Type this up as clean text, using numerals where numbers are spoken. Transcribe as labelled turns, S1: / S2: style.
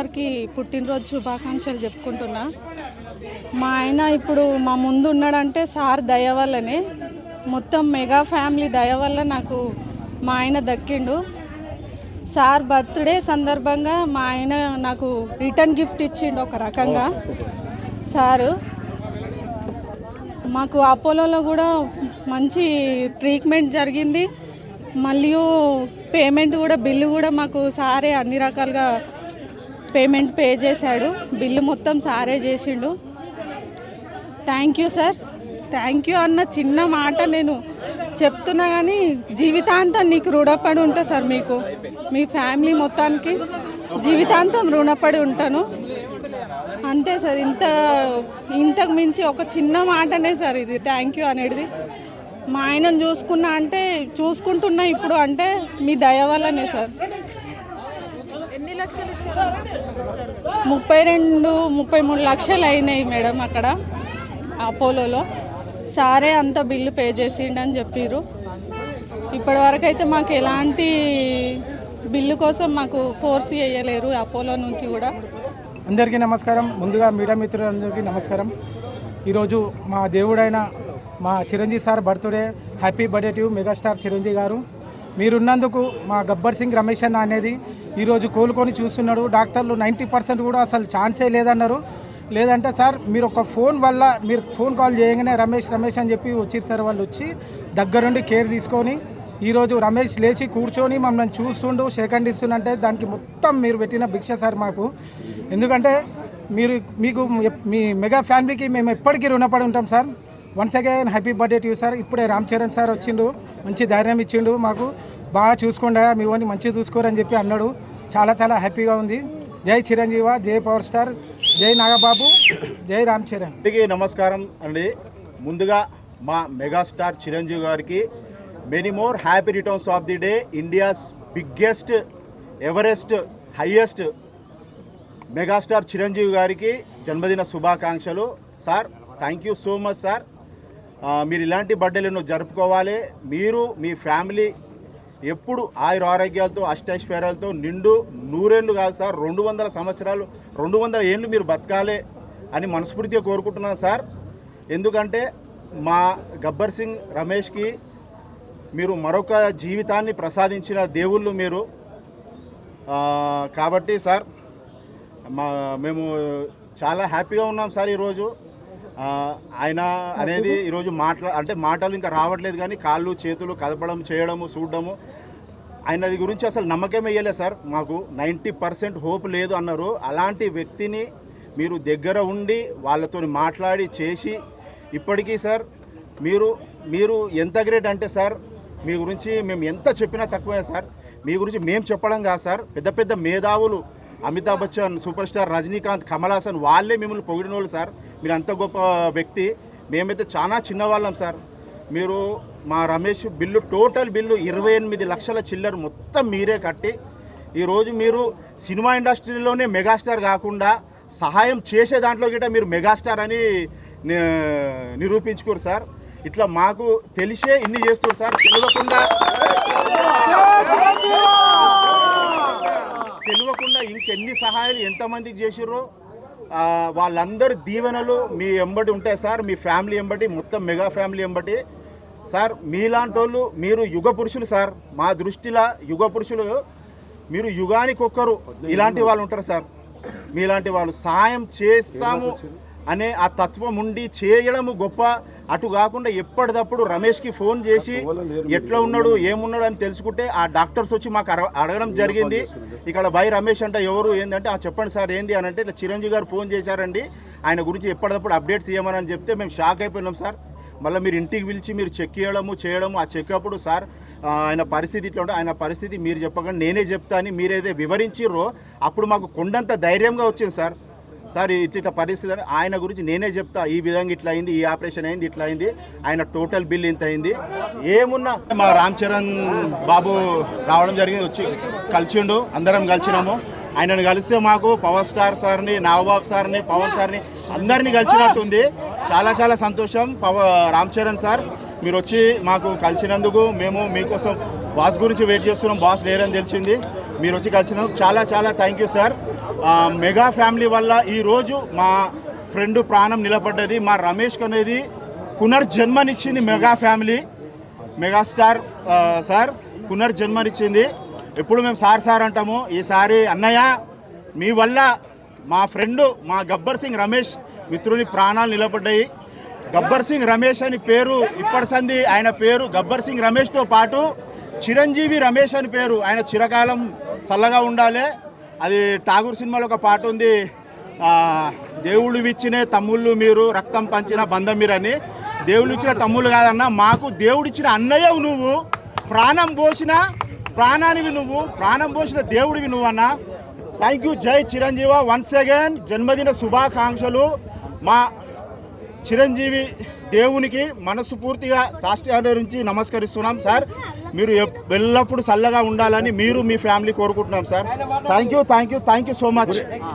S1: సార్కి పుట్టినరోజు శుభాకాంక్షలు చెప్పుకుంటున్నా. మా ఆయన ఇప్పుడు మా ముందు ఉన్నాడంటే సార్ దయ వల్లనే, మొత్తం మెగా ఫ్యామిలీ దయ వల్ల నాకు మా ఆయన దక్కిండు. సార్ బర్త్డే సందర్భంగా మా ఆయన నాకు రిటర్న్ గిఫ్ట్ ఇచ్చిండు ఒక రకంగా. సారు మాకు అపోలోలో కూడా మంచి ట్రీట్మెంట్ జరిగింది. మళ్ళీ పేమెంట్ కూడా బిల్లు కూడా మాకు సారే అన్ని రకాలుగా పేమెంట్ పే చేశాడు. బిల్లు మొత్తం సారే చేసిండు. Thank you sir. Thank you అన్న చిన్న మాట నేను చెప్తున్నా కానీ జీవితాంతం నీకు రుణపడి ఉంటా సార్. మీకు మీ ఫ్యామిలీ మొత్తానికి జీవితాంతం రుణపడి ఉంటాను. అంతే సార్. ఇంతకు మించి ఒక చిన్న మాటనే సార్ ఇది థ్యాంక్ యూ అనేది. మా ఆయనను చూసుకుంటున్నా ఇప్పుడు అంటే మీ దయ వల్లనే సార్.
S2: ఎన్ని లక్షలు ఇచ్చారు?
S1: 32-33 లక్షలు అయినాయి మేడం అక్కడ అపోలోలో. సారే అంత బిల్లు పే చేసిండని చెప్పారు. ఇప్పటివరకు అయితే మాకు ఎలాంటి బిల్లు కోసం మాకు ఫోర్స్ చేయలేరు అపోలో నుంచి కూడా.
S3: అందరికీ నమస్కారం. ముందుగా మీడియా మిత్రులందరికీ నమస్కారం. ఈరోజు మా దేవుడైన మా Chiranjeevi sir birthday. Happy birthday to megastar Chiranjeevi గారు. మీరున్నందుకు మా గబ్బర్ సింగ్ రమేష్ అన్న అనేది ఈరోజు కోలుకొని చూస్తున్నాడు. డాక్టర్లు 90% కూడా అసలు ఛాన్సే లేదన్నారు. లేదంటే సార్ మీరు ఒక ఫోన్ వల్ల మీరు ఫోన్ కాల్ చేయగానే రమేష్ అని చెప్పి వచ్చిరు సార్. వాళ్ళు వచ్చి దగ్గరుండి కేర్ తీసుకొని ఈరోజు రమేష్ లేచి కూర్చొని మమ్మల్ని చూస్తుండు, సెకండ్ ఇస్తుందంటే దానికి మొత్తం మీరు పెట్టిన భిక్ష సార్ మాకు. ఎందుకంటే మీకు మీ మెగా ఫ్యామిలీకి మేము ఎప్పటికీ రుణపడి ఉంటాం sir. Once again happy birthday to you sir. ఇప్పుడే రామ్ చరణ్ సార్ వచ్చిండు, మంచి ధైర్యం ఇచ్చిండు, మాకు బాగా చూసుకోండి మీ ఓని మంచిగా చూసుకోరని చెప్పి అన్నాడు. చాలా చాలా హ్యాపీగా ఉంది. జై చిరంజీవ, జై పవర్ స్టార్, జై నాగబాబు, జై రామ్ చరణ్.
S4: నమస్కారం అండి. ముందుగా మా మెగాస్టార్ చిరంజీవి గారికి many more happy returns of the day. India's biggest, Everest, highest megastar Chiranjeevi గారికి జన్మదిన శుభాకాంక్షలు sir. Thank you so much sir. మీరు ఇలాంటి బర్త్డేలను జరుపుకోవాలి. మీరు మీ ఫ్యామిలీ ఎప్పుడు ఆయుర ఆరోగ్యాలతో అష్టైశ్వర్యాలతో నిండు నూరేళ్ళు కాదు సార్, 200 సంవత్సరాలు 200 ఏళ్ళు మీరు బతకాలి అని మనస్ఫూర్తిగా కోరుకుంటున్నాను సార్. ఎందుకంటే మా గబ్బర్ సింగ్ రమేష్కి మీరు మరొక జీవితాన్ని ప్రసాదించిన దేవుళ్ళు మీరు. కాబట్టి సార్ మేము చాలా హ్యాపీగా ఉన్నాం సార్. ఈరోజు ఆయన అనేది ఈరోజు మాటలు ఇంకా రావట్లేదు కానీ కాళ్ళు చేతులు కదపడం, చేయడము, చూడడము, ఆయనది గురించి అసలు నమ్మకం వేయలేదు సార్. మాకు 90% హోప్ లేదు అన్నారు. అలాంటి వ్యక్తిని మీరు దగ్గర ఉండి వాళ్ళతో మాట్లాడి చేసి ఇప్పటికీ సార్ మీరు ఎంత గ్రేట్ అంటే సార్, మీ గురించి మేము ఎంత చెప్పినా తక్కువే సార్. మీ గురించి మేము చెప్పడం కాదు సార్, పెద్ద పెద్ద మేధావులు అమితాబ్ బచ్చన్, సూపర్ స్టార్ రజనీకాంత్, కమల్ హాసన్ వాళ్ళే మిమ్మల్ని పొగిడిన వాళ్ళు సార్. మీరు అంత గొప్ప వ్యక్తి. మేమైతే చాలా చిన్నవాళ్ళం సార్. మీరు మా రమేష్ బిల్లు, టోటల్ బిల్లు 28 లక్షల చిల్లర మొత్తం మీరే కట్టి ఈరోజు మీరు సినిమా ఇండస్ట్రీలోనే మెగాస్టార్ కాకుండా సహాయం చేసే దాంట్లో గిట్ట మీరు మెగాస్టార్ అని నిరూపించుకోరు సార్. ఇట్లా మాకు తెలిసే ఇన్ని చేస్తారు సార్. తెలియకుండా ఇంకెన్ని సహాయాలు ఎంతమందికి చేసిర్రో వాళ్ళందరి దీవెనలు మీ ఎంబటి ఉంటాయి సార్. మీ ఫ్యామిలీ ఎంబటి, మొత్తం మెగా ఫ్యామిలీ ఎంబటి సార్. మీలాంటి వాళ్ళు మీరు యుగ పురుషులు సార్. మా దృష్టిలో యుగ పురుషులు మీరు. యుగానికి ఒక్కరు ఇలాంటి వాళ్ళు ఉంటారు సార్. మీలాంటి వాళ్ళు సహాయం చేస్తాము అనే ఆ తత్వం ఉండి చేయడము గొప్ప. అటు కాకుండా ఎప్పటికప్పుడు రమేష్కి ఫోన్ చేసి ఎట్లా ఉన్నాడు, ఏమున్నాడు అని తెలుసుకుంటే ఆ డాక్టర్స్ వచ్చి మాకు అడగడం జరిగింది. ఇక్కడ బై రమేష్ అంటే ఎవరు, ఏంటంటే చెప్పండి సార్ ఏంది అని అంటే, ఇట్లా చిరంజీవి గారు ఫోన్ చేశారండి, ఆయన గురించి ఎప్పటికప్పుడు అప్డేట్స్ ఇవ్వమని చెప్తే మేము షాక్ అయిపోయినాం సార్. మళ్ళీ మీరు ఇంటికి పిలిచి మీరు చెక్ చేయడము ఆ చెకప్పుడు సార్ ఆయన పరిస్థితి ఇట్లా ఉంటే, ఆయన పరిస్థితి మీరు చెప్పకుండా నేనే చెప్తా అని మీరేదే వివరించిర్రో అప్పుడు మాకు కొండంత ధైర్యంగా వచ్చింది సార్. సార్ ఇట్లా పరిస్థితి అని ఆయన గురించి నేనే చెప్తా, ఈ విధంగా ఇట్లా అయింది, ఈ ఆపరేషన్ అయింది, ఇట్లా అయింది, ఆయన టోటల్ బిల్ ఇంత అయింది. ఏమున్నా మా రామ్ చరణ్ బాబు రావడం జరిగింది, వచ్చి కలిసిండు, అందరం కలిసినాము. ఆయనను కలిస్తే మాకు పవర్ స్టార్ సార్ని, నాగబాబు సార్ని, పవన్ సార్ని అందరినీ కలిసినట్టుంది. చాలా చాలా సంతోషం. రామ్ చరణ్ సార్ మీరు వచ్చి మాకు కలిసినందుకు మేము మీకోసం బాస్ గురించి వెయిట్ చేస్తున్నాం. బాస్ లేరని తెలిసింది, మీరు వచ్చి కలిసినందుకు చాలా చాలా thank you sir. Mega family వల్ల ఈరోజు మా ఫ్రెండ్ ప్రాణం నిలబడ్డది. మా రమేష్ అనేది పునర్జన్మనిచ్చింది మెగా ఫ్యామిలీ, మెగాస్టార్ సార్ పునర్జన్మనిచ్చింది. ఎప్పుడు మేము సార్ అంటాము, ఈసారి అన్నయ్య మీ వల్ల మా ఫ్రెండు మా గబ్బర్ సింగ్ రమేష్ మిత్రుని ప్రాణాలు నిలబడ్డాయి. గబ్బర్ సింగ్ రమేష్ అని పేరు ఇప్పటి సంది ఆయన పేరు గబ్బర్ సింగ్ రమేష్తో పాటు చిరంజీవి రమేష్ అని పేరు. ఆయన చిరకాలం చల్లగా ఉండాలి. అది ఠాగూర్ సినిమాలో ఒక పాట ఉంది, దేవుళ్ళు ఇచ్చిన తమ్ముళ్ళు మీరు, రక్తం పంచిన బంధం మీరు అని. దేవుళ్ళు ఇచ్చిన తమ్ముళ్ళు కాదన్నా, మాకు దేవుడిచ్చిన అన్నయ్యవు నువ్వు, ప్రాణం పోసిన ప్రాణానివి నువ్వు, ప్రాణం పోసిన దేవుడివి నువ్వు అన్న. Thank you. జై చిరంజీవ. వన్స్ అగైన్ జన్మదిన శుభాకాంక్షలు. మా చిరంజీవి దేవునికి మనస్ఫూర్తిగా సాష్టాంగ నుంచి నమస్కరిస్తున్నాం సార్. మీరు ఎల్లప్పుడూ చల్లగా ఉండాలని మీరు మీ ఫ్యామిలీ కోరుకుంటున్నాం sir. Thank you so much.